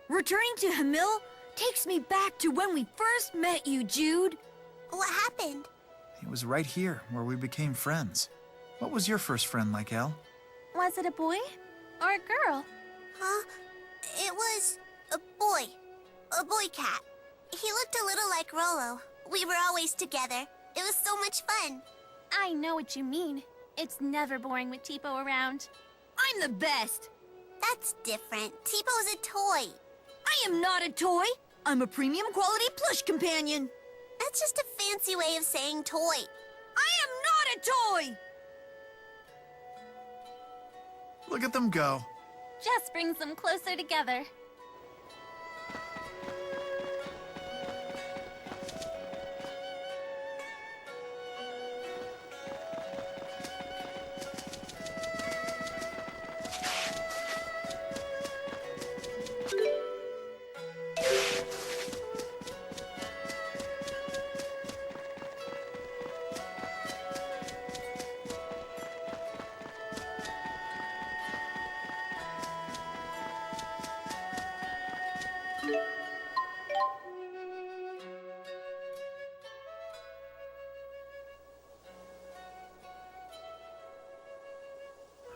Returning to Hamil takes me back to when we first met you, Jude. What happened? It was right here where we became friends. What was your first friend like, Elle? Was it a boy or a girl? Huh? It was a boy. A boy cat. He looked a little like Rolo. We were always together. It was so much fun. I know what you mean. It's never boring with Tipo around. I'm the best. That's different. Tipo's a toy. I am not a toy. I'm a premium quality plush companion. That's just a fancy way of saying toy. I am not a toy! Look at them go. Just brings them closer together.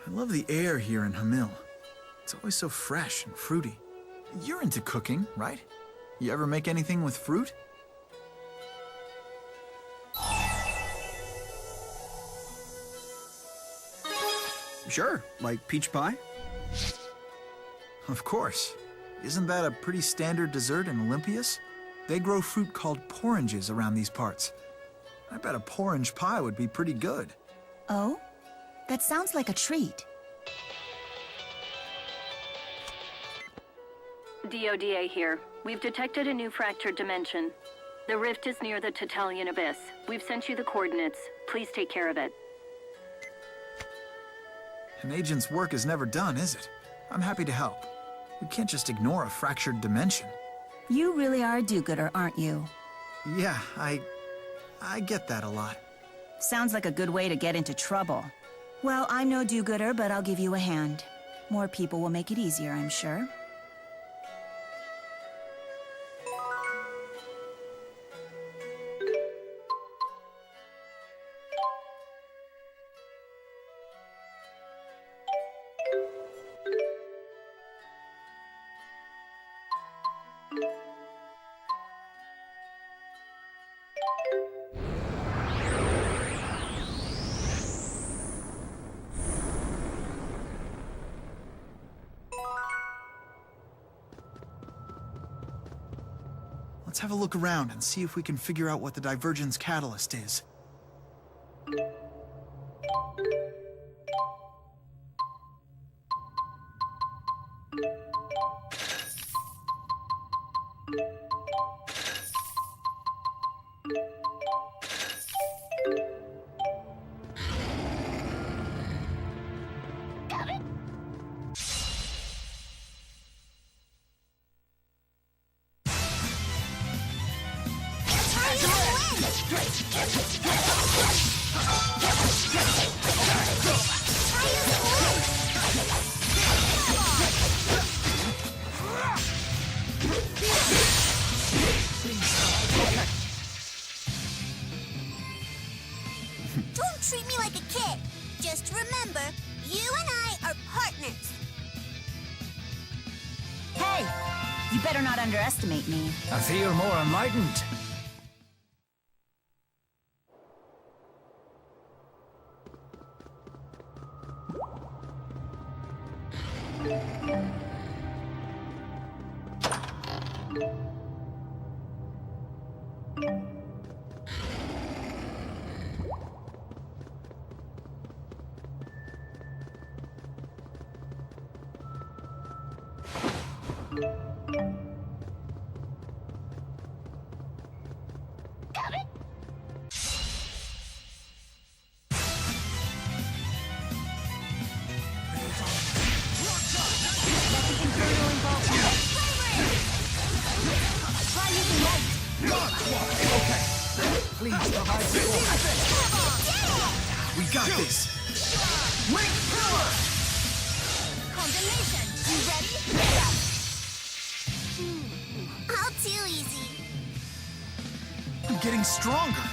I love the air here in Hamil. It's always so fresh and fruity. You're into cooking, right? You ever make anything with fruit? Sure, like peach pie? Of course. Isn't that a pretty standard dessert in Olympias? They grow fruit called poranges around these parts. I bet a porange pie would be pretty good. Oh? That sounds like a treat. DODA here. We've detected a new fractured dimension. The rift is near the Tatalian Abyss. We've sent you the coordinates. Please take care of it. An agent's work is never done, is it? I'm happy to help. You can't just ignore a fractured dimension. You really are a do-gooder, aren't you? Yeah, I get that a lot. Sounds like a good way to get into trouble. Well, I'm no do-gooder, but I'll give you a hand. More people will make it easier, I'm sure. Let's have a look around and see if we can figure out what the divergence catalyst is. Don't treat me like a kid. Just remember, you and I are partners. Hey! You better not underestimate me. I feel more enlightened. Let the Okay. Please provide support. We got this. Link pillar! Condemnation! You ready? All too easy. I'm getting stronger.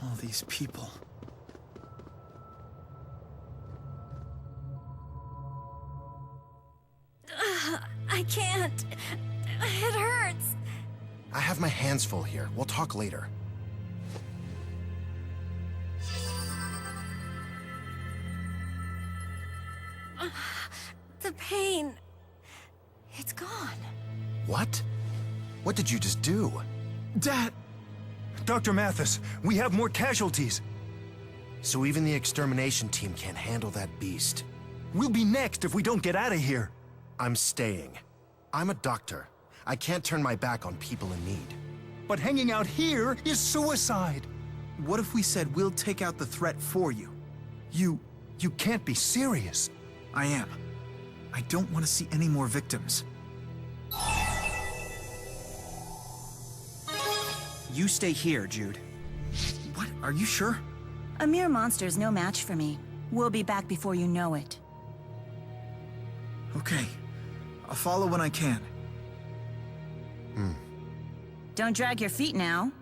All these people. I can't. It hurts. I have my hands full here. We'll talk later. The pain. It's gone. What? What did you just do? Dad! Dr. Mathis, we have more casualties. So even the extermination team can't handle that beast. We'll be next if we don't get out of here. I'm staying. I'm a doctor. I can't turn my back on people in need. But hanging out here is suicide. What if we said we'll take out the threat for you? You can't be serious. I am. I don't want to see any more victims. You stay here, Jude. What? Are you sure? A mere monster's no match for me. We'll be back before you know it. Okay. I'll follow when I can. Don't drag your feet now.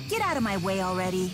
Get out of my way already.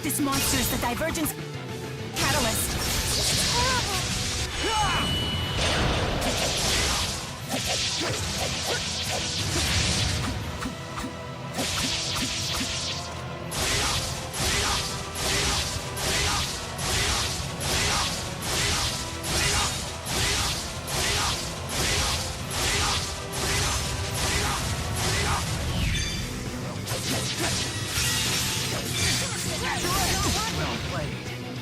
This monster's the divergence catalyst. Well played.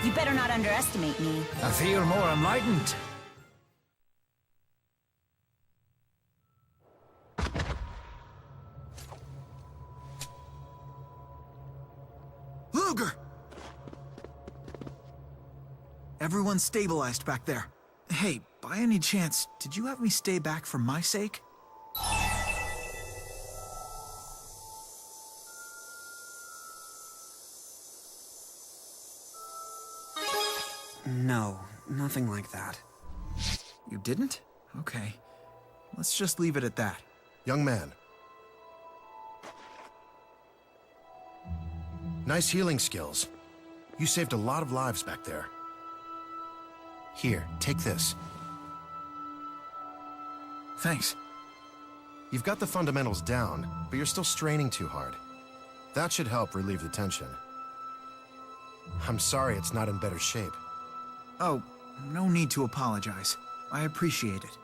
You better not underestimate me. I feel more enlightened. Luger! Everyone's stabilized back there. Hey, by any chance, did you have me stay back for my sake? No, nothing like that. You didn't? Okay. Let's just leave it at that. Young man. Nice healing skills. You saved a lot of lives back there. Here, take this. Thanks. You've got the fundamentals down, but you're still straining too hard. That should help relieve the tension. I'm sorry it's not in better shape. Oh, no need to apologize. I appreciate it.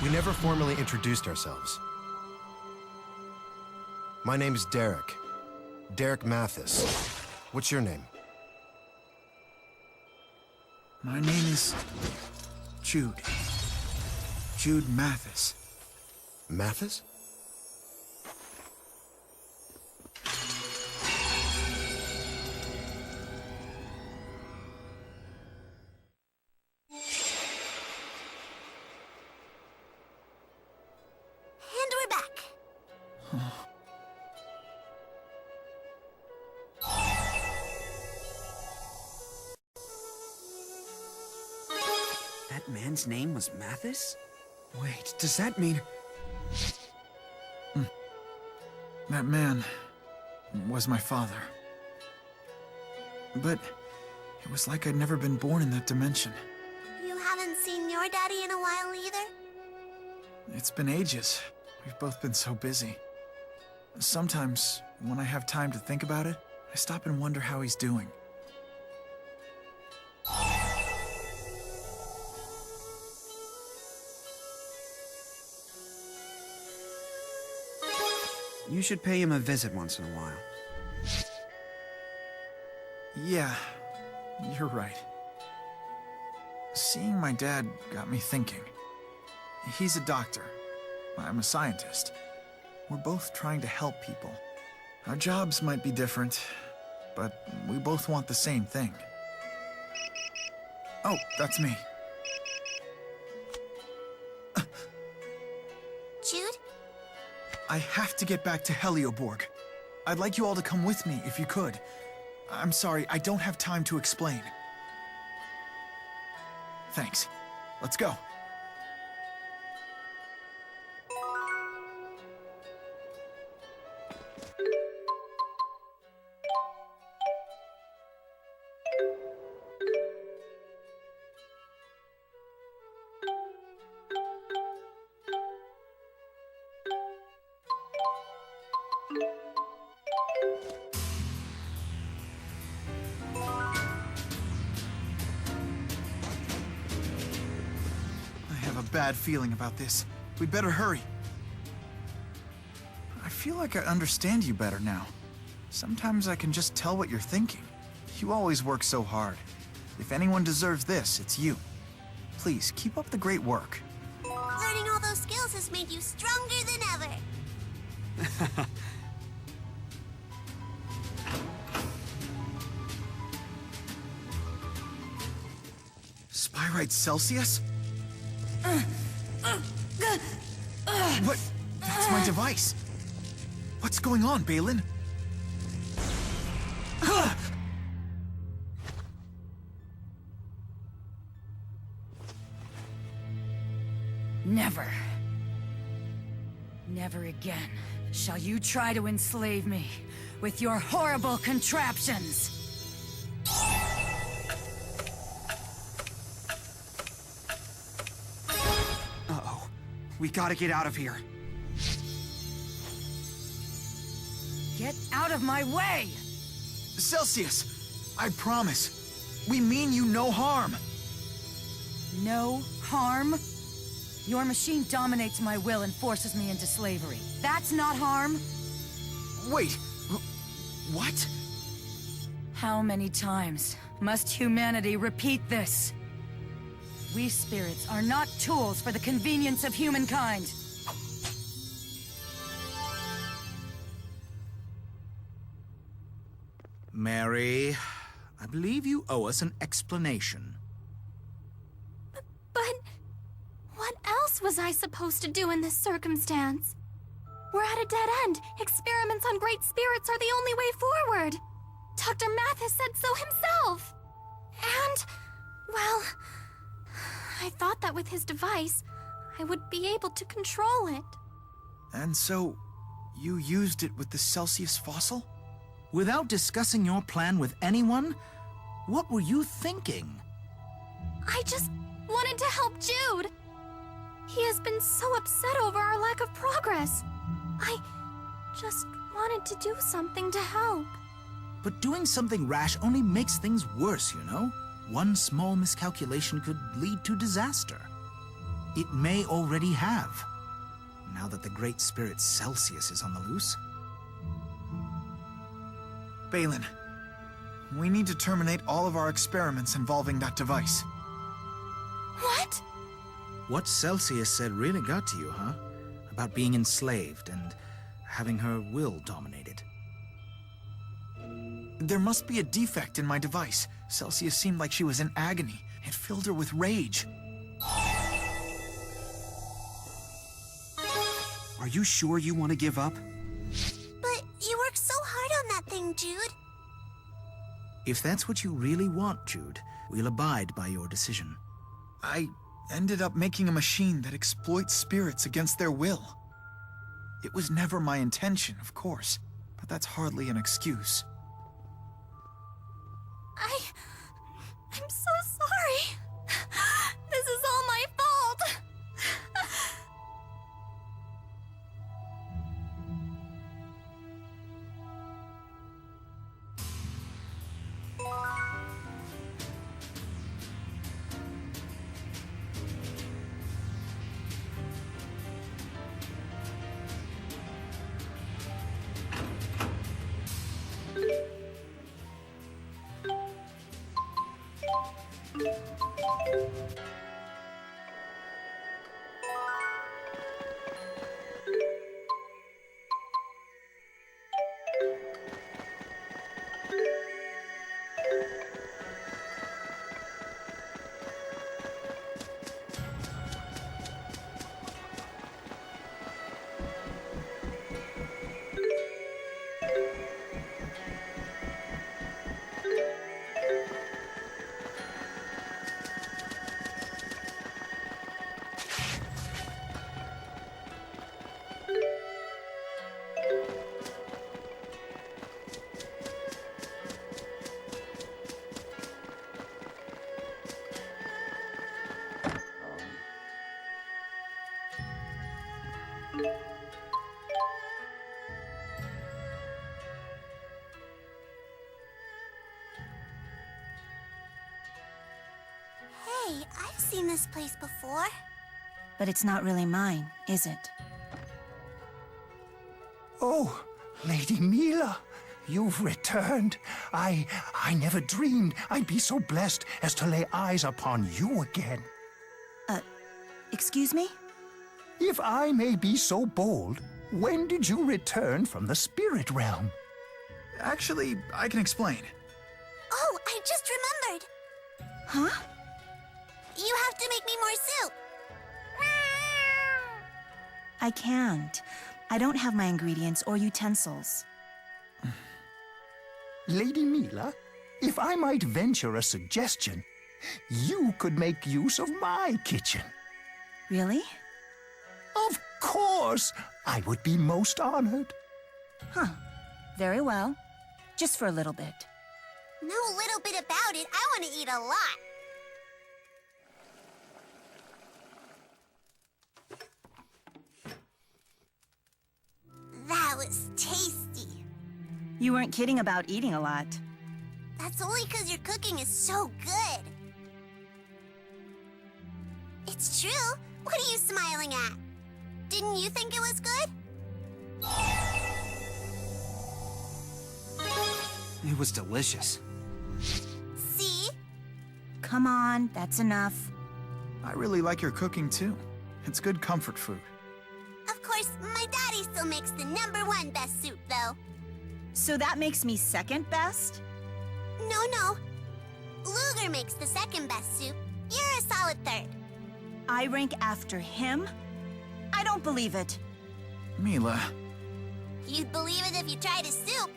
We never formally introduced ourselves. My name is Derek. Derek Mathis. What's your name? My name is Jude. Jude Mathis. Mathis? And we're back. That man's name was Mathis? Wait, does that mean... That man was my father. But it was like I'd never been born in that dimension. You haven't seen your daddy in a while either? It's been ages. We've both been so busy. Sometimes, when I have time to think about it, I stop and wonder how he's doing. You should pay him a visit once in a while. Yeah, you're right. Seeing my dad got me thinking. He's a doctor. I'm a scientist. We're both trying to help people. Our jobs might be different, but we both want the same thing. Oh, that's me. Jude? I have to get back to Helioborg. I'd like you all to come with me if you could. I'm sorry, I don't have time to explain. Thanks. Let's go. Bad feeling about this. We'd better hurry. I feel like I understand you better now. Sometimes I can just tell what you're thinking. You always work so hard. If anyone deserves this, it's you. Please, keep up the great work. Learning all those skills has made you stronger than ever. Spyrite Celsius? What? That's my device. What's going on, Balin? Never. Never again shall you try to enslave me with your horrible contraptions. Uh-oh. We gotta get out of here. Get out of my way! Celsius, I promise. We mean you no harm. No harm? Your machine dominates my will and forces me into slavery. That's not harm? Wait. What? How many times must humanity repeat this? We spirits are not tools for the convenience of humankind. Mary, I believe you owe us an explanation. But what else was I supposed to do in this circumstance? We're at a dead end. Experiments on great spirits are the only way forward. Dr. Mathis said so himself. And, well, I thought that with his device, I would be able to control it. And so, you used it with the Celsius fossil? Without discussing your plan with anyone? What were you thinking? I just wanted to help Jude. He has been so upset over our lack of progress. I just wanted to do something to help. But doing something rash only makes things worse, you know? One small miscalculation could lead to disaster. It may already have, now that the Great Spirit Celsius is on the loose. Balin, we need to terminate all of our experiments involving that device. What? What Celsius said really got to you, huh? About being enslaved and having her will dominated. There must be a defect in my device. Celsius seemed like she was in agony. It filled her with rage. Are you sure you want to give up? But you worked so hard on that thing, Jude. If that's what you really want, Jude, we'll abide by your decision. I ended up making a machine that exploits spirits against their will. It was never my intention, of course, but that's hardly an excuse. I'm so sorry. This is all my fault. Hey, I've seen this place before. But it's not really mine, is it? Oh, Lady Mila, you've returned. I never dreamed I'd be so blessed as to lay eyes upon you again. Excuse me? If I may be so bold, when did you return from the spirit realm? Actually, I can explain. Oh, I just remembered. Huh? You have to make me more soup. I can't. I don't have my ingredients or utensils. Lady Mila, if I might venture a suggestion, you could make use of my kitchen. Really? Of course! I would be most honored. Huh. Very well. Just for a little bit. No little bit about it. I want to eat a lot. That was tasty. You weren't kidding about eating a lot. That's only because your cooking is so good. It's true. What are you smiling at? Didn't you think it was good? It was delicious. See? Come on, that's enough. I really like your cooking too. It's good comfort food. Of course, my daddy still makes the #1 best soup, though. So that makes me second best? No. Luger makes the second best soup. You're a solid third. I rank after him? I don't believe it. Mila, You'd believe it if you tried his soup.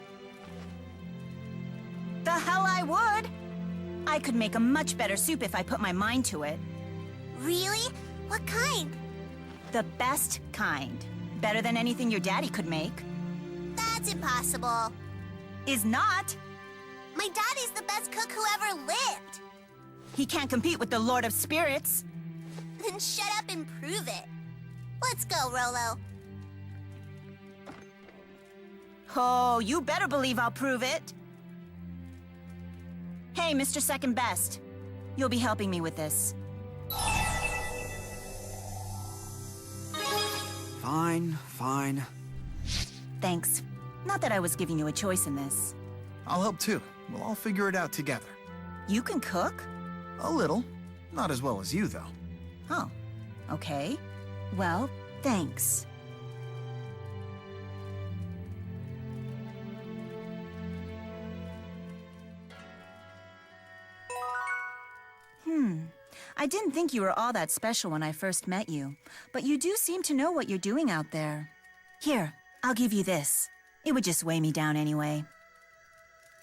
The hell I would! I could make a much better soup if I put my mind to it. Really? What kind? The best kind. Better than anything your daddy could make. That's impossible. Is not. My daddy's the best cook who ever lived. He can't compete with the Lord of Spirits. Then shut up and prove it. Let's go, Rolo. Oh, you better believe I'll prove it. Hey, Mr. Second Best. You'll be helping me with this. Fine. Thanks. Not that I was giving you a choice in this. I'll help too. We'll all figure it out together. You can cook? A little. Not as well as you, though. Oh, okay. Well, thanks. I didn't think you were all that special when I first met you, but you do seem to know what you're doing out there. Here, I'll give you this. It would just weigh me down anyway.